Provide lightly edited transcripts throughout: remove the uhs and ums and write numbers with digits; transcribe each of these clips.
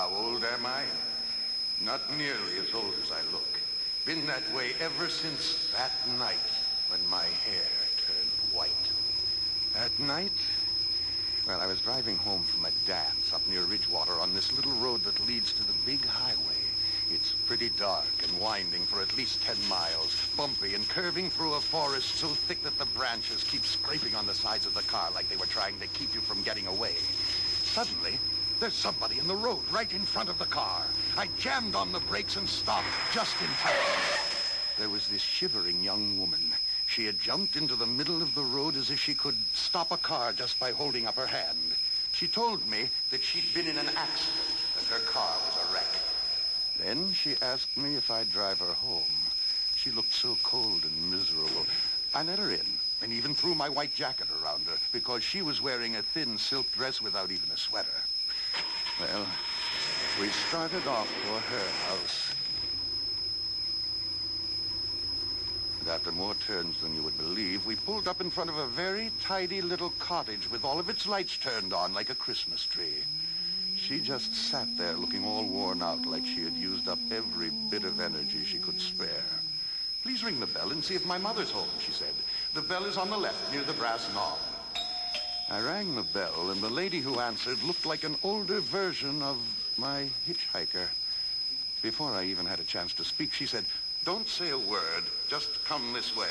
How old am I? Not nearly as old as I look. Been that way ever since that night when my hair turned white. That night? Well, I was driving home from a dance up near Ridgewater on this little road that leads to the big highway. It's pretty dark and winding for at least 10 miles, bumpy and curving through a forest so thick that the branches keep scraping on the sides of the car like they were trying to keep you from getting away. Suddenly, there's somebody in the road right in front of the car. I jammed on the brakes and stopped just in time. There was this shivering young woman. She had jumped into the middle of the road as if she could stop a car just by holding up her hand. She told me that she'd been in an accident and her car was a wreck. Then she asked me if I'd drive her home. She looked so cold and miserable. I let her in and even threw my white jacket around her because she was wearing a thin silk dress without even a sweater. Well, we started off for her house. And after more turns than you would believe, we pulled up in front of a very tidy little cottage with all of its lights turned on like a Christmas tree. She just sat there looking all worn out like she had used up every bit of energy she could spare. Please ring the bell and see if my mother's home, she said. The bell is on the left near the brass knob. I rang the bell, and the lady who answered looked like an older version of my hitchhiker. Before I even had a chance to speak, she said, "Don't say a word, just come this way."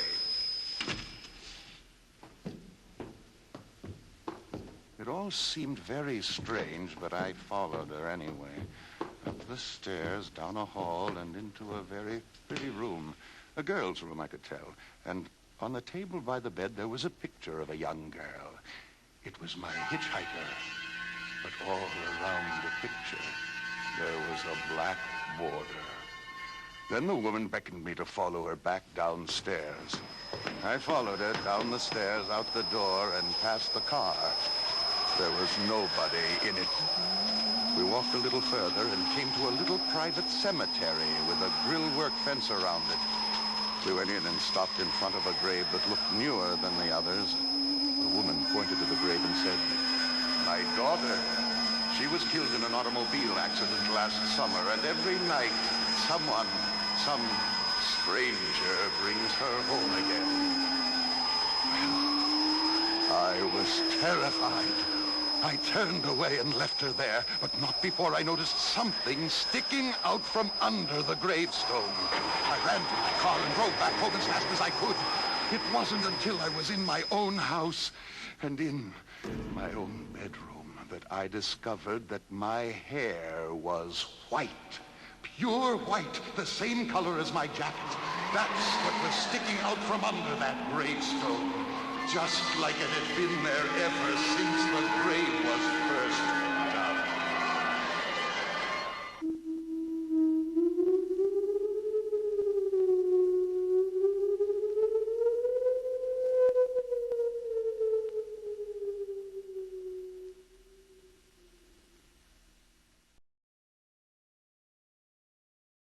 It all seemed very strange, but I followed her anyway. Up the stairs, down a hall, and into a very pretty room. A girl's room, I could tell. And on the table by the bed, there was a picture of a young girl. It was my hitchhiker. But all around the picture, there was a black border. Then the woman beckoned me to follow her back downstairs. I followed her down the stairs, out the door, and past the car. There was nobody in it. We walked a little further and came to a little private cemetery with a grillwork fence around it. We went in and stopped in front of a grave that looked newer than the others. The woman pointed to the grave and said, "My daughter. She was killed in an automobile accident last summer, and every night someone, some stranger, brings her home again." Well, I was terrified. I turned away and left her there, but not before I noticed something sticking out from under the gravestone. I ran to my car and drove back home as fast as I could. It wasn't until I was in my own house and in my own bedroom that I discovered that my hair was white. Pure white, the same color as my jacket. That's what was sticking out from under that gravestone. Just like it had been there ever since the grave was first